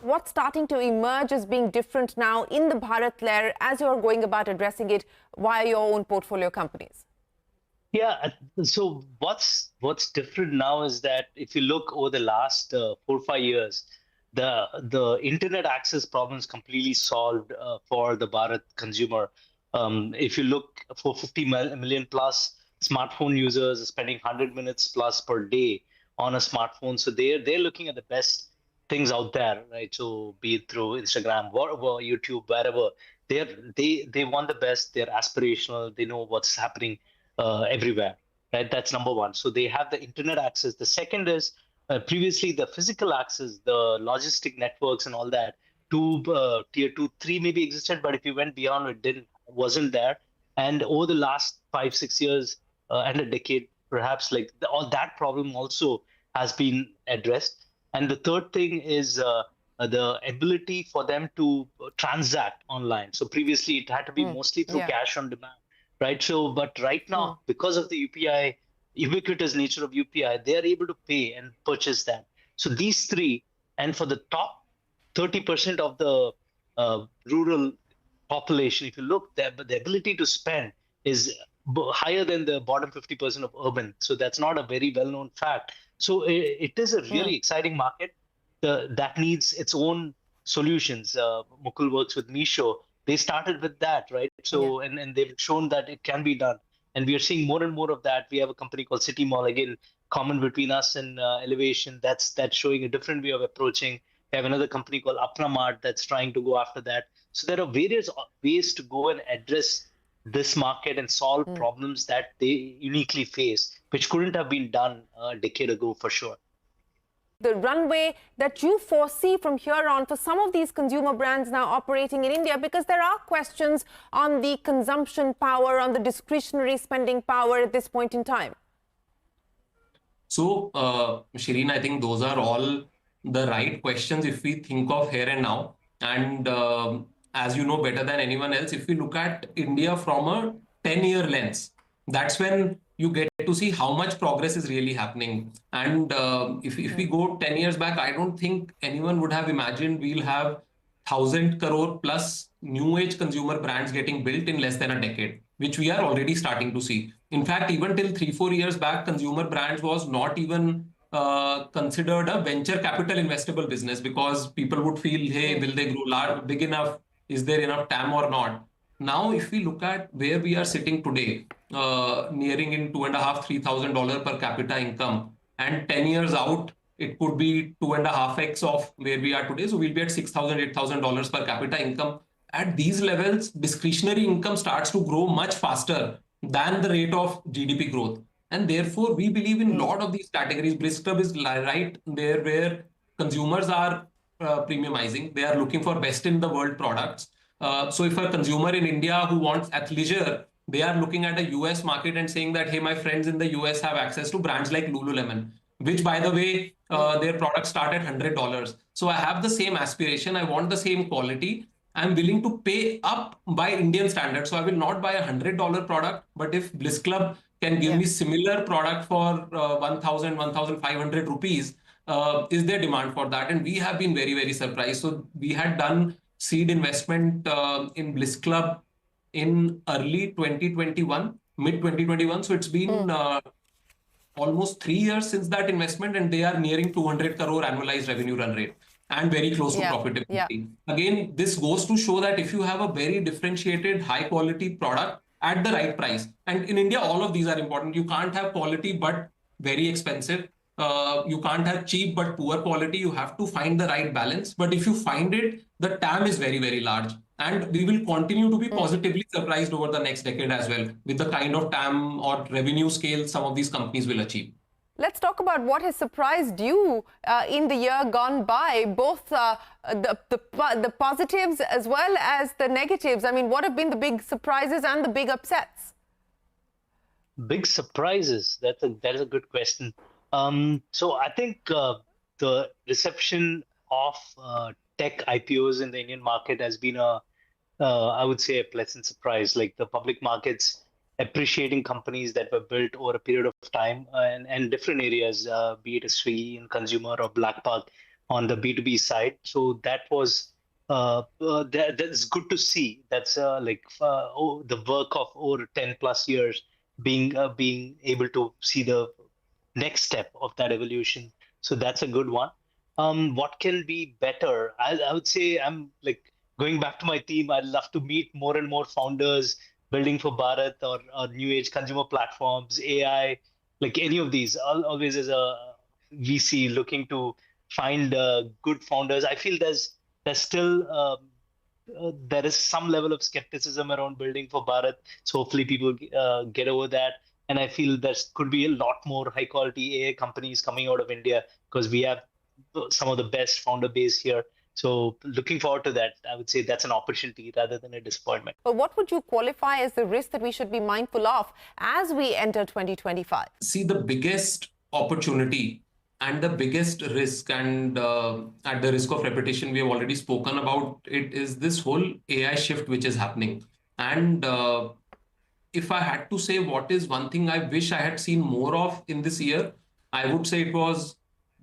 what's starting to emerge as being different now in the Bharat layer as you're going about addressing it via your own portfolio companies? Yeah, so what's different now is that if you look over the last 4 or 5 years, the internet access problem is completely solved for the Bharat consumer. If you look for 50 million plus smartphone users spending 100 minutes plus per day on a smartphone, so they're looking at the best things out there, right? So be it through Instagram, whatever, YouTube, wherever, they want the best. They're aspirational. They know what's happening everywhere, right? That's number one. So they have the internet access. The second is previously the physical access, the logistic networks and all that. Tier two, three maybe existed, but if you went beyond, it didn't wasn't there. And over the last 5, 6 years and a decade, perhaps like all that problem also has been addressed. And the third thing is the ability for them to transact online. So previously it had to be mostly through cash on demand, right? So, but right now, because of the UPI, ubiquitous nature of UPI, they are able to pay and purchase that. So these three, and for the top 30% of the rural population, if you look, the ability to spend is higher than the bottom 50% of urban. So that's not a very well-known fact. So it is a really exciting market that needs its own solutions. Mukul works with Misho. They started with that, right? So and they've shown that it can be done, and we are seeing more and more of that. We have a company called City Mall, again, common between us and Elevation. That's showing a different way of approaching. We have another company called Apna Mart that's trying to go after that. So there are various ways to go and address this market and solve problems that they uniquely face, which couldn't have been done a decade ago for sure. The runway that you foresee from here on for some of these consumer brands now operating in India, because there are questions on the consumption power, on the discretionary spending power at this point in time? So, Shereen, I think those are all the right questions if we think of here and now. And as you know better than anyone else, if we look at India from a 10-year lens, that's when you get to see how much progress is really happening. And if we go 10 years back, I don't think anyone would have imagined we'll have 1,000 crore plus new age consumer brands getting built in less than a decade, which we are already starting to see. In fact, even till 3-4 years back, consumer brands was not even considered a venture capital investable business, because people would feel, hey, will they grow large, big enough? Is there enough TAM or not? Now, if we look at where we are sitting today, nearing in $2,500-3,000 per capita income, and 10 years out, it could be 2.5x of where we are today. So we'll be at $6,000-8,000 per capita income. At these levels, discretionary income starts to grow much faster than the rate of GDP growth. And therefore, we believe in a lot of these categories. Bliss Club is right there where consumers are premiumizing. They are looking for best in the world products. So if a consumer in India who wants athleisure, they are looking at a US market and saying that, hey, my friends in the US have access to brands like Lululemon, which, by the way, their products start at $100. So I have the same aspiration. I want the same quality. I'm willing to pay up by Indian standards. So I will not buy a $100 product, but if Bliss Club can give me similar product for 1,000, 1,500 rupees, is there demand for that? And we have been very, very surprised. So we had done seed investment in Bliss Club in early 2021, mid 2021. So it's been almost 3 years since that investment, and they are nearing 200 crore annualized revenue run rate and very close to profitability. Again, this goes to show that if you have a very differentiated, high quality product at the right price, and in India, all of these are important. You can't have quality but very expensive. You can't have cheap but poor quality. You have to find the right balance. But if you find it, the TAM is very, very large. And we will continue to be positively surprised over the next decade as well with the kind of TAM or revenue scale some of these companies will achieve. Let's talk about what has surprised you in the year gone by, both the positives as well as the negatives. I mean, what have been the big surprises and the big upsets? Big surprises. That is a good question. So I think the reception of tech IPOs in the Indian market has been I would say, a pleasant surprise. Like the public markets appreciating companies that were built over a period of time and different areas, be it a Swiggy in consumer or BlackBuck, on the B2B side. So that was that's good to see. That's the work of over 10 plus years being able to see the next step of that evolution. So that's a good one. What can be better? I would say I'm like going back to my theme. I'd love to meet more and more founders building for Bharat or new age consumer platforms, AI, like any of these. Always as a VC looking to find good founders. I feel there's still there is some level of skepticism around building for Bharat. So hopefully people get over that. And I feel there could be a lot more high quality AI companies coming out of India because we have some of the best founder base here. So looking forward to that. I would say that's an opportunity rather than a disappointment. But what would you qualify as the risk that we should be mindful of as we enter 2025? See, the biggest opportunity and the biggest risk, and at the risk of repetition, we have already spoken about it, is this whole AI shift which is happening. And if I had to say what is one thing I wish I had seen more of in this year, I would say it was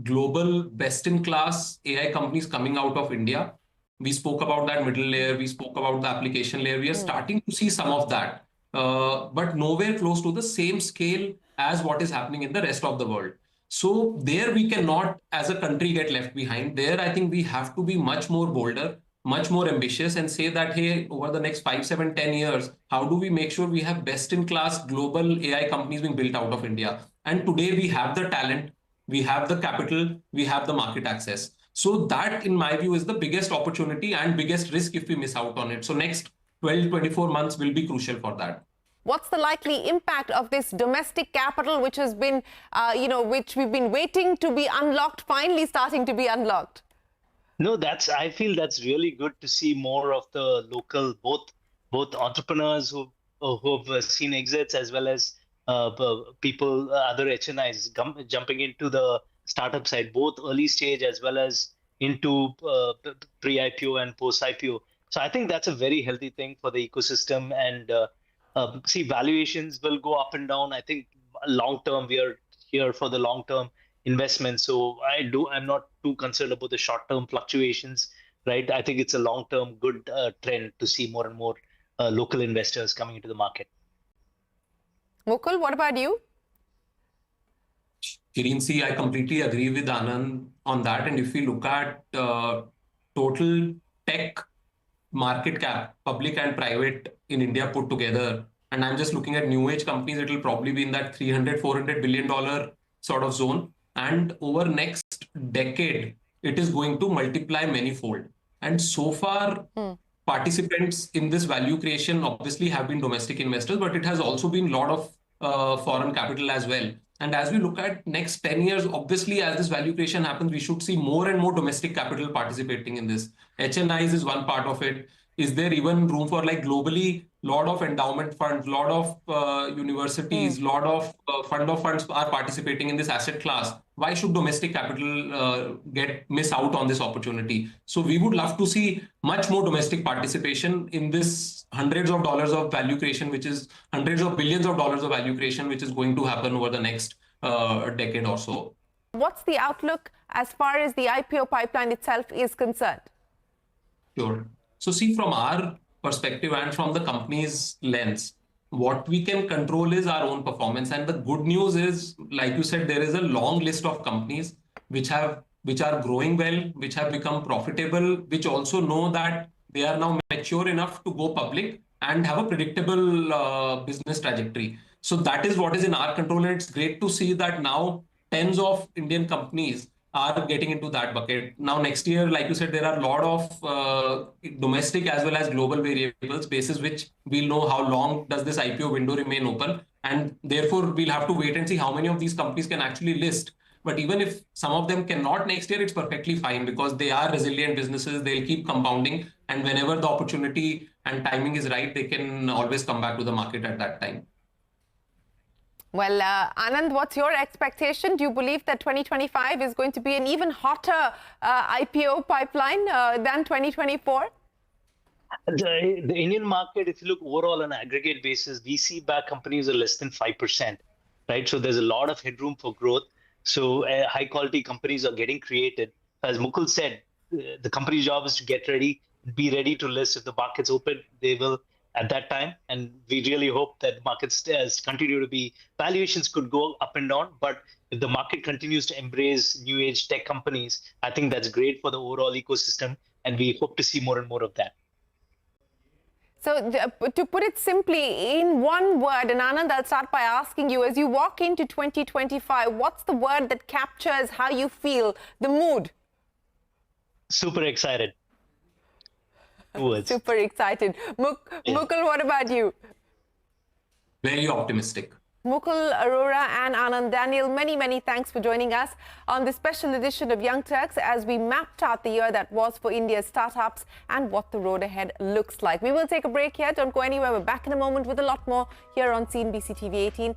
global best-in-class AI companies coming out of India. We spoke about that middle layer. We spoke about the application layer. We are starting to see some of that, but nowhere close to the same scale as what is happening in the rest of the world. So there we cannot, as a country, get left behind. There, I think we have to be much more bolder, much more ambitious, and say that, hey, over the next 5, 7, 10 years, how do we make sure we have best-in-class global AI companies being built out of India? And today we have the talent, we have the capital, we have the market access. So that, in my view, is the biggest opportunity and biggest risk if we miss out on it. So next 12, 24 months will be crucial for that. What's the likely impact of this domestic capital, which has been, which we've been waiting to be unlocked, finally starting to be unlocked? No, I feel that's really good to see more of the local, both entrepreneurs who've seen exits as well as people, other HNIs jumping into the startup side, both early stage as well as into pre-IPO and post-IPO. So I think that's a very healthy thing for the ecosystem. And see, valuations will go up and down. I think long term, we are here for the long term investment. So I'm not too concerned about the short term fluctuations, right? I think it's a long term good trend to see more and more local investors coming into the market. Mukul, what about you? Shereen, I completely agree with Anand on that. And if we look at total tech market cap, public and private in India put together, and I'm just looking at new age companies, it will probably be in that $300-400 billion sort of zone. And over next decade, it is going to multiply manyfold. And so far, participants in this value creation obviously have been domestic investors, but it has also been a lot of foreign capital as well. And as we look at next 10 years, obviously, as this value creation happens, we should see more and more domestic capital participating in this. HNIs is one part of it. Is there even room for, like, globally, lot of endowment funds, lot of universities, lot of fund of funds are participating in this asset class? Why should domestic capital miss out on this opportunity? So we would love to see much more domestic participation in this hundreds of dollars of value creation, which is hundreds of billions of dollars of value creation, which is going to happen over the next decade or so. What's the outlook as far as the IPO pipeline itself is concerned? Sure. So see, from our perspective and from the company's lens, what we can control is our own performance. And the good news is, like you said, there is a long list of companies which are growing well, which have become profitable, which also know that they are now mature enough to go public and have a predictable business trajectory. So that is what is in our control. And it's great to see that now tens of Indian companies are getting into that bucket. Now, next year, like you said, there are a lot of domestic as well as global variables basis, which we'll know how long does this IPO window remain open. And therefore, we'll have to wait and see how many of these companies can actually list. But even if some of them cannot next year, it's perfectly fine because they are resilient businesses. They'll keep compounding. And whenever the opportunity and timing is right, they can always come back to the market at that time. Well, Anand, what's your expectation? Do you believe that 2025 is going to be an even hotter IPO pipeline than 2024? The Indian market, if you look overall on an aggregate basis, VC-backed companies are less than 5%, right? So there's a lot of headroom for growth. So high-quality companies are getting created. as Mukul said, the company's job is to get ready, be ready to list. If the markets open, they will at that time. And we really hope that markets continue to be, valuations could go up and down. But if the market continues to embrace new age tech companies, I think that's great for the overall ecosystem. And we hope to see more and more of that. So to put it simply in one word, and Anand, I'll start by asking you, as you walk into 2025, what's the word that captures how you feel, the mood? Super excited. Words. Super excited. Mukul, what about you? Very optimistic. Mukul Arora and Anand Daniel, many thanks for joining us on this special edition of Young Turks as we mapped out the year that was for India's startups and what the road ahead looks like. We will take a break here. Don't go anywhere. We're back in a moment with a lot more here on CNBC TV 18.